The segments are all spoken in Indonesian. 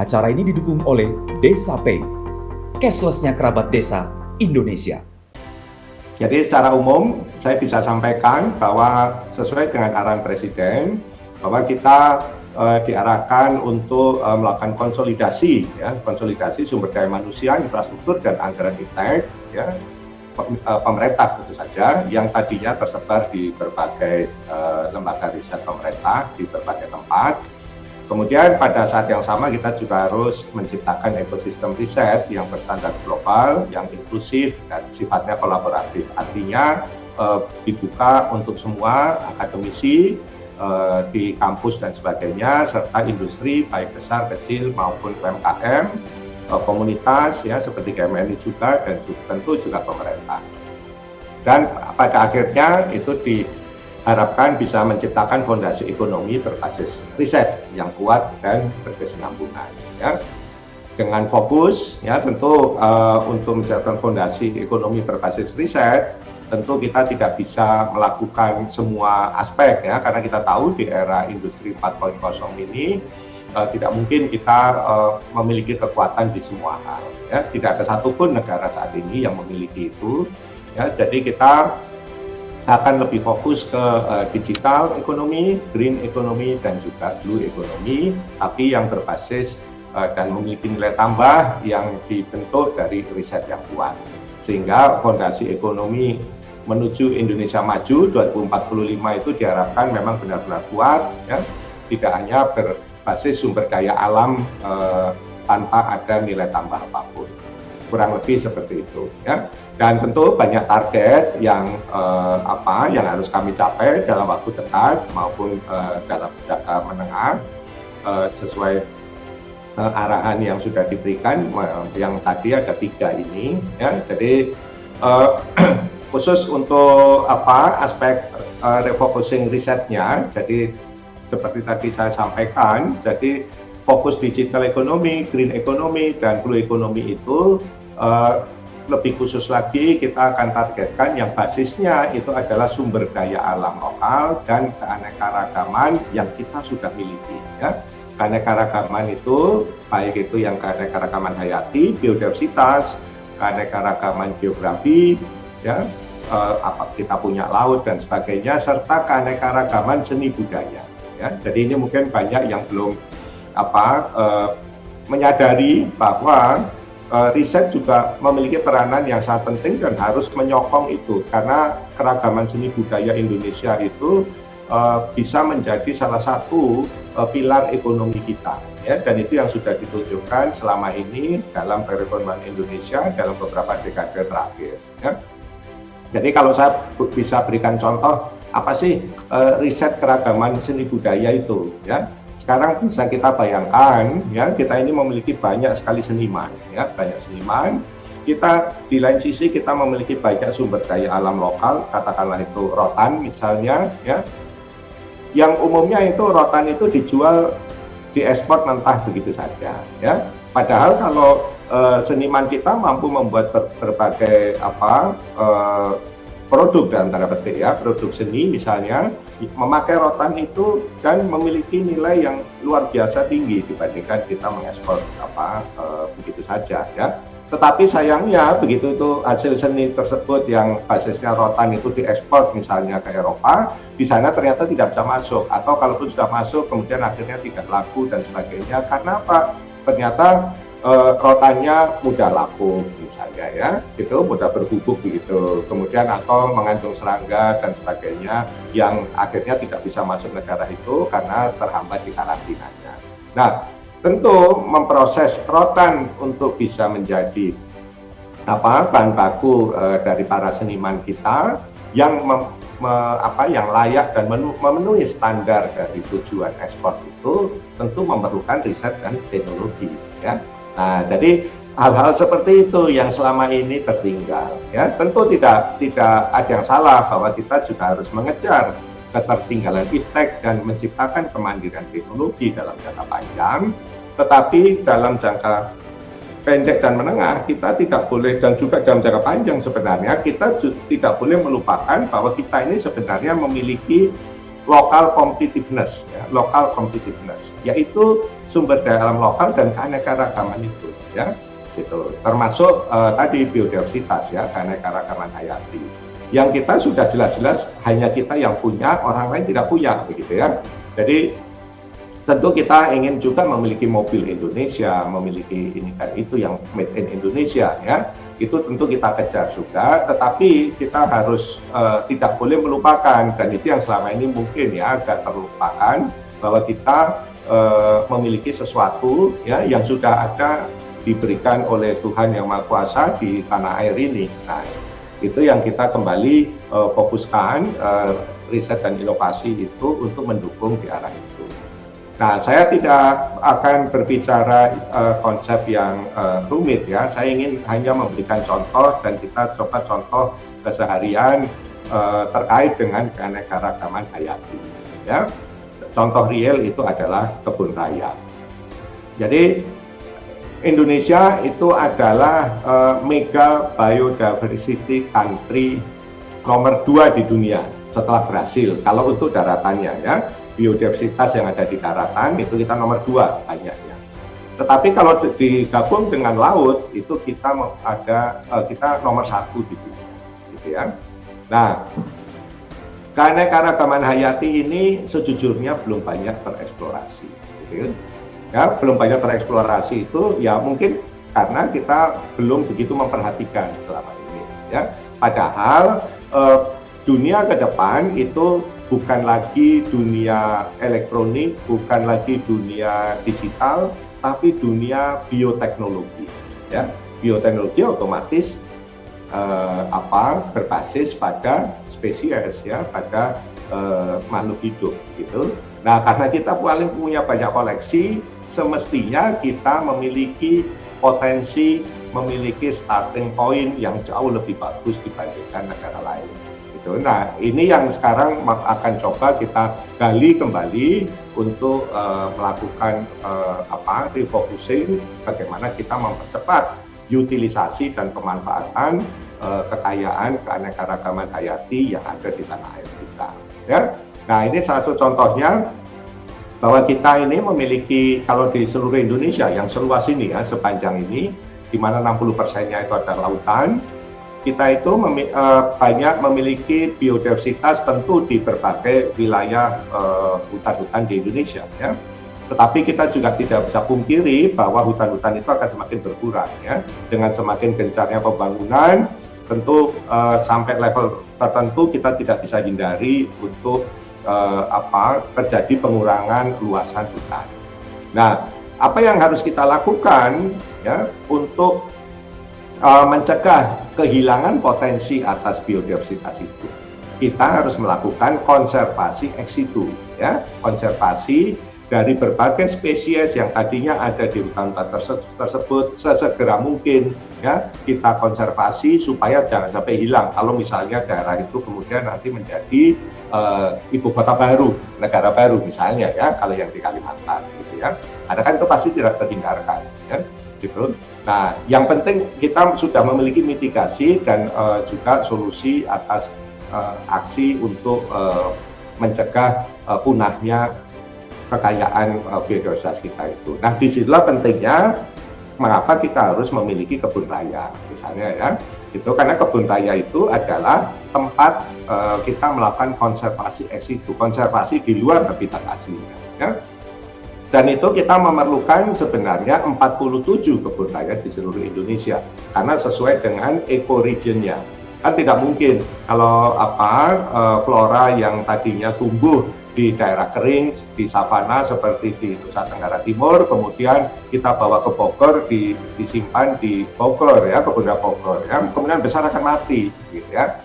Acara ini didukung oleh Desa Pay, cashless-nya kerabat desa Indonesia. Jadi secara umum saya bisa sampaikan bahwa sesuai dengan arahan Presiden bahwa kita diarahkan untuk melakukan konsolidasi sumber daya manusia, infrastruktur dan anggaran iptek pemerintah tentu saja yang tadinya tersebar di berbagai lembaga riset pemerintah di berbagai tempat. Kemudian pada saat yang sama kita juga harus menciptakan ekosistem riset yang berstandar global, yang inklusif dan sifatnya kolaboratif. Artinya dibuka untuk semua akademisi di kampus dan sebagainya, serta industri baik besar, kecil maupun UMKM, komunitas seperti GMNI juga dan tentu juga pemerintah. Dan pada akhirnya itu diharapkan bisa menciptakan fondasi ekonomi berbasis riset yang kuat dan berkesinambungan. Dengan fokus tentu untuk menciptakan fondasi ekonomi berbasis riset, tentu kita tidak bisa melakukan semua aspek karena kita tahu di era industri 4.0 ini tidak mungkin kita memiliki kekuatan di semua hal. Tidak ada satupun negara saat ini yang memiliki itu. Jadi kita akan lebih fokus ke digital ekonomi, green ekonomi, dan juga blue ekonomi, tapi yang berbasis dan memiliki nilai tambah yang dibentuk dari riset yang kuat. Sehingga fondasi ekonomi menuju Indonesia Maju 2045 itu diharapkan memang benar-benar kuat, tidak hanya berbasis sumber daya alam tanpa ada nilai tambah apapun. Kurang lebih seperti itu. Dan tentu banyak target yang harus kami capai dalam waktu dekat maupun dalam jangka menengah sesuai arahan yang sudah diberikan, yang tadi ada 3 ini. Jadi khusus untuk aspek refocusing risetnya, jadi seperti tadi saya sampaikan, jadi fokus digital ekonomi, green ekonomi, dan blue ekonomi itu lebih khusus lagi kita akan targetkan yang basisnya itu adalah sumber daya alam lokal dan keanekaragaman yang kita sudah miliki. Keanekaragaman itu baik itu yang keanekaragaman hayati, biodiversitas, keanekaragaman geografi, kita punya laut dan sebagainya, serta keanekaragaman seni budaya. Jadi ini mungkin banyak yang belum menyadari bahwa riset juga memiliki peranan yang sangat penting dan harus menyokong itu, karena keragaman seni budaya Indonesia itu bisa menjadi salah satu pilar ekonomi kita, dan itu yang sudah ditunjukkan selama ini dalam perekonomian Indonesia dalam beberapa dekade terakhir. Jadi kalau saya bisa berikan contoh, apa sih riset keragaman seni budaya itu? Sekarang bisa kita bayangkan, kita ini memiliki banyak sekali seniman, banyak seniman. Kita di lain sisi kita memiliki banyak sumber daya alam lokal, katakanlah itu rotan misalnya, yang umumnya itu rotan itu dijual, diekspor mentah begitu saja, Padahal kalau seniman kita mampu membuat berbagai produk dalam tanda petik, produk seni misalnya, memakai rotan itu dan memiliki nilai yang luar biasa tinggi dibandingkan kita mengekspor begitu saja, Tetapi sayangnya begitu itu hasil seni tersebut yang basisnya rotan itu diekspor misalnya ke Eropa, di sana ternyata tidak bisa masuk, atau kalaupun sudah masuk kemudian akhirnya tidak laku dan sebagainya. Karena apa? Ternyata rotannya mudah lapuk misalnya, mudah berbubuk begitu, kemudian atau mengandung serangga dan sebagainya yang akhirnya tidak bisa masuk negara itu karena terhambat di karantinanya. Nah, tentu memproses rotan untuk bisa menjadi bahan baku dari para seniman kita yang yang layak dan memenuhi standar dari tujuan ekspor itu tentu memerlukan riset dan teknologi, Nah, jadi hal-hal seperti itu yang selama ini tertinggal, Tentu tidak ada yang salah bahwa kita juga harus mengejar ketertinggalan iptek dan menciptakan kemandirian teknologi dalam jangka panjang, tetapi dalam jangka pendek dan menengah kita tidak boleh, dan juga dalam jangka panjang sebenarnya kita tidak boleh melupakan bahwa kita ini sebenarnya memiliki local competitiveness, yaitu sumber daya alam lokal dan keanekaragaman itu, ya. Gitu. Termasuk tadi biodiversitas, ya, keanekaragaman hayati. Yang kita sudah jelas-jelas hanya kita yang punya, orang lain tidak punya, begitu ya. Jadi tentu kita ingin juga memiliki mobil Indonesia, memiliki ini dan itu yang made in Indonesia, ya. Itu tentu kita kejar juga, tetapi kita harus tidak boleh melupakan, dan itu yang selama ini mungkin ya agak terlupakan, bahwa kita memiliki sesuatu ya yang sudah ada, diberikan oleh Tuhan Yang Maha Kuasa di tanah air ini. Nah, itu yang kita kembali fokuskan riset dan inovasi itu untuk mendukung di arah itu. Nah, saya tidak akan berbicara konsep yang rumit ya. Saya ingin hanya memberikan contoh dan kita coba contoh keseharian terkait dengan keanekaragaman hayati. Ya, contoh real itu adalah kebun raya. Jadi Indonesia itu adalah mega biodiversity country nomor 2 di dunia setelah Brasil. Kalau untuk daratannya ya, biodiversitas yang ada di daratan itu kita nomor 2 banyaknya. Tetapi kalau digabung dengan laut itu kita nomor 1 di dunia, gitu ya. Nah, keanekaragaman hayati ini sejujurnya belum banyak tereksplorasi, gitu. Ya, belum banyak tereksplorasi itu ya mungkin karena kita belum begitu memperhatikan selama ini ya. Padahal dunia ke depan itu bukan lagi dunia elektronik, bukan lagi dunia digital, tapi dunia bioteknologi ya. Bioteknologi otomatis berbasis pada spesies ya, pada makhluk hidup gitu. Nah, karena kita paling punya banyak koleksi, semestinya kita memiliki potensi, memiliki starting point yang jauh lebih bagus dibandingkan negara lain. Gitu. Nah, ini yang sekarang akan coba kita gali kembali untuk melakukan refocusing, bagaimana kita mempercepat utilisasi dan pemanfaatan kekayaan keanekaragaman hayati yang ada di tanah air kita. Ya. Nah, ini salah satu contohnya bahwa kita ini memiliki, kalau di seluruh Indonesia yang seluas ini ya, sepanjang ini, di mana 60%-nya itu adalah lautan, kita itu banyak memiliki biodiversitas tentu di berbagai wilayah hutan-hutan di Indonesia ya. Tetapi kita juga tidak bisa pungkiri bahwa hutan-hutan itu akan semakin berkurang ya. Dengan semakin gencarnya pembangunan, tentu sampai level tertentu kita tidak bisa hindari untuk terjadi pengurangan luasan hutan. Nah, apa yang harus kita lakukan ya untuk mencegah kehilangan potensi atas biodiversitas itu? Kita harus melakukan konservasi ex situ ya, konservasi dari berbagai spesies yang tadinya ada di hutan-hutan tersebut sesegera mungkin ya kita konservasi supaya jangan sampai hilang. Kalau misalnya daerah itu kemudian nanti menjadi ibu kota baru, negara baru misalnya ya, kalau yang di Kalimantan gitu ya. Ada kan itu pasti tidak terhindarkan ya gitu. Nah, yang penting kita sudah memiliki mitigasi dan juga solusi atas aksi untuk mencegah punahnya kekayaan biodiversitas kita itu. Nah, disitulah pentingnya mengapa kita harus memiliki kebun raya, misalnya ya. Itu karena kebun raya itu adalah tempat kita melakukan konservasi ex situ, konservasi di luar habitat aslinya. Ya. Dan itu kita memerlukan sebenarnya 47 kebun raya di seluruh Indonesia, karena sesuai dengan ecoregionnya. Kan tidak mungkin kalau flora yang tadinya tumbuh di daerah kering, di savana seperti di Nusa Tenggara Timur, kemudian kita bawa ke Bogor, disimpan di Bogor ya, kebun raya Bogor ya, kemudian besar akan mati gitu ya.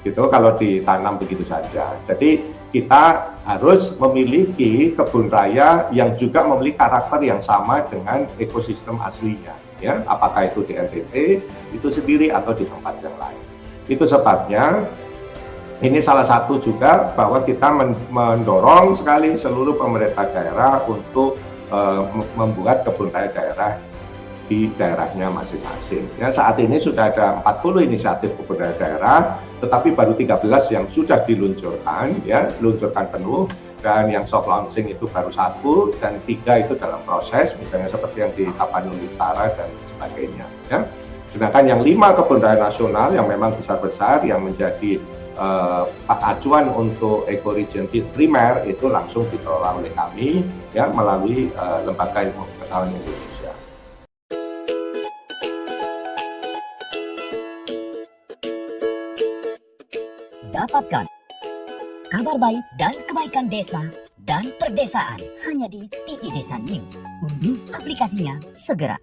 Gitu kalau ditanam begitu saja. Jadi kita harus memiliki kebun raya yang juga memiliki karakter yang sama dengan ekosistem aslinya ya, apakah itu di NTT itu sendiri atau di tempat yang lain. Itu sebabnya ini salah satu juga bahwa kita mendorong sekali seluruh pemerintah daerah untuk membuat kebun raya daerah di daerahnya masing-masing. Ya, saat ini sudah ada 40 inisiatif kebun raya daerah, tetapi baru 13 yang sudah diluncurkan, ya, luncurkan penuh, kemudian yang soft launching itu baru 1, dan 3 itu dalam proses, misalnya seperti yang di Tapanuli Utara dan sebagainya. Ya. Sedangkan yang 5 kebun raya nasional yang memang besar-besar yang menjadi acuan untuk ekoregion primer itu langsung dikelola oleh kami ya melalui Lembaga Ilmu Pengetahuan Indonesia. Dapatkan kabar baik dan kebaikan desa dan perdesaan hanya di TV Desa News. Unduh aplikasinya segera.